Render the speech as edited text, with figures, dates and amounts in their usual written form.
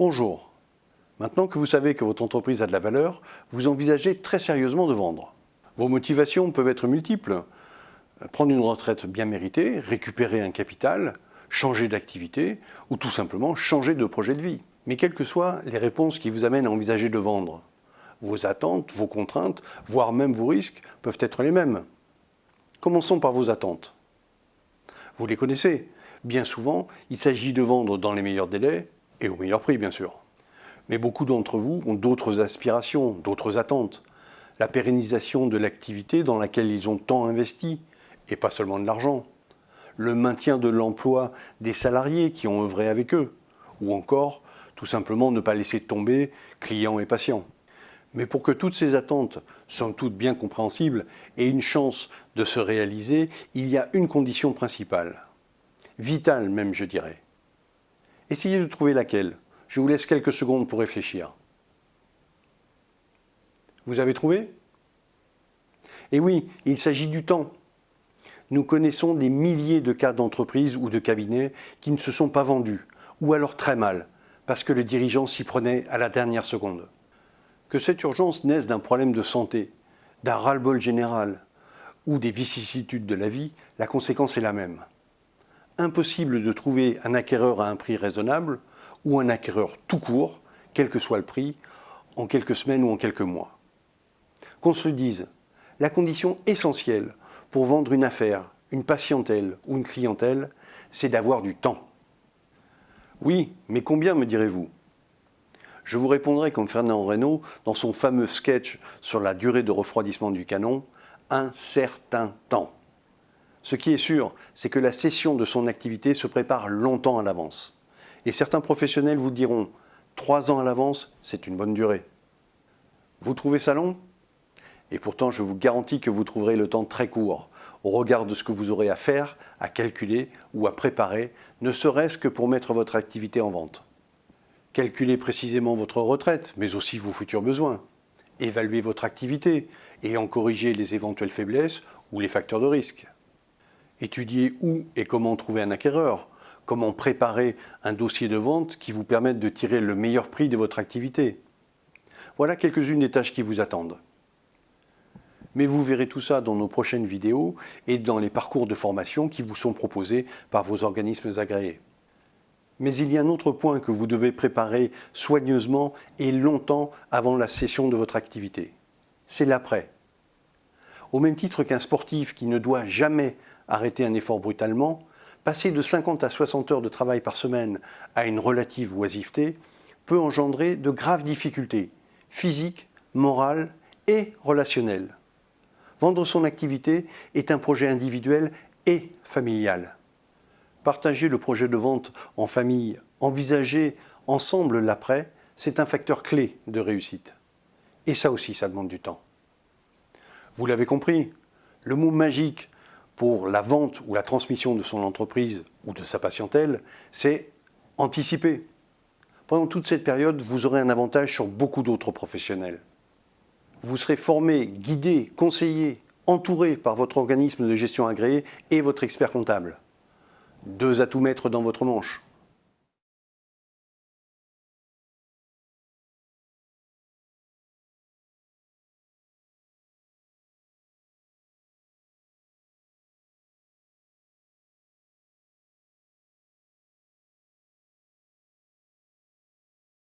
Bonjour. Maintenant que vous savez que votre entreprise a de la valeur, vous envisagez très sérieusement de vendre. Vos motivations peuvent être multiples. Prendre une retraite bien méritée, récupérer un capital, changer d'activité ou tout simplement changer de projet de vie. Mais quelles que soient les réponses qui vous amènent à envisager de vendre, vos attentes, vos contraintes, voire même vos risques peuvent être les mêmes. Commençons par vos attentes. Vous les connaissez. Bien souvent, il s'agit de vendre dans les meilleurs délais et au meilleur prix, bien sûr. Mais beaucoup d'entre vous ont d'autres aspirations, d'autres attentes. La pérennisation de l'activité dans laquelle ils ont tant investi, et pas seulement de l'argent. Le maintien de l'emploi des salariés qui ont œuvré avec eux. Ou encore, tout simplement ne pas laisser tomber clients et patients. Mais pour que toutes ces attentes soient toutes bien compréhensibles et une chance de se réaliser, il y a une condition principale. Vitale même, je dirais. Essayez de trouver laquelle. Je vous laisse quelques secondes pour réfléchir. Vous avez trouvé? Et oui, il s'agit du temps. Nous connaissons des milliers de cas d'entreprises ou de cabinets qui ne se sont pas vendus, ou alors très mal, parce que le dirigeant s'y prenait à la dernière seconde. Que cette urgence naisse d'un problème de santé, d'un ras-le-bol général, ou des vicissitudes de la vie, la conséquence est la même. Impossible de trouver un acquéreur à un prix raisonnable ou un acquéreur tout court, quel que soit le prix, en quelques semaines ou en quelques mois. Qu'on se dise, la condition essentielle pour vendre une affaire, une patientèle ou une clientèle, c'est d'avoir du temps. Oui, mais combien, me direz-vous? Je vous répondrai comme Fernand Reynaud dans son fameux sketch sur la durée de refroidissement du canon, un certain temps. Ce qui est sûr, c'est que la cession de son activité se prépare longtemps à l'avance. Et certains professionnels vous diront, 3 ans à l'avance, c'est une bonne durée. Vous trouvez ça long? Et pourtant, je vous garantis que vous trouverez le temps très court, au regard de ce que vous aurez à faire, à calculer ou à préparer, ne serait-ce que pour mettre votre activité en vente. Calculez précisément votre retraite, mais aussi vos futurs besoins. Évaluez votre activité et en corriger les éventuelles faiblesses ou les facteurs de risque. Étudiez où et comment trouver un acquéreur, comment préparer un dossier de vente qui vous permette de tirer le meilleur prix de votre activité. Voilà quelques-unes des tâches qui vous attendent. Mais vous verrez tout ça dans nos prochaines vidéos et dans les parcours de formation qui vous sont proposés par vos organismes agréés. Mais il y a un autre point que vous devez préparer soigneusement et longtemps avant la cession de votre activité. C'est l'après. Au même titre qu'un sportif qui ne doit jamais arrêter un effort brutalement, passer de 50 à 60 heures de travail par semaine à une relative oisiveté peut engendrer de graves difficultés physiques, morales et relationnelles. Vendre son activité est un projet individuel et familial. Partager le projet de vente en famille, envisager ensemble l'après, c'est un facteur clé de réussite. Et ça aussi, ça demande du temps. Vous l'avez compris, le mot magique pour la vente ou la transmission de son entreprise ou de sa patientèle, c'est anticiper. Pendant toute cette période, vous aurez un avantage sur beaucoup d'autres professionnels. Vous serez formé, guidé, conseillé, entouré par votre organisme de gestion agréé et votre expert comptable. 2 atouts maîtres dans votre manche.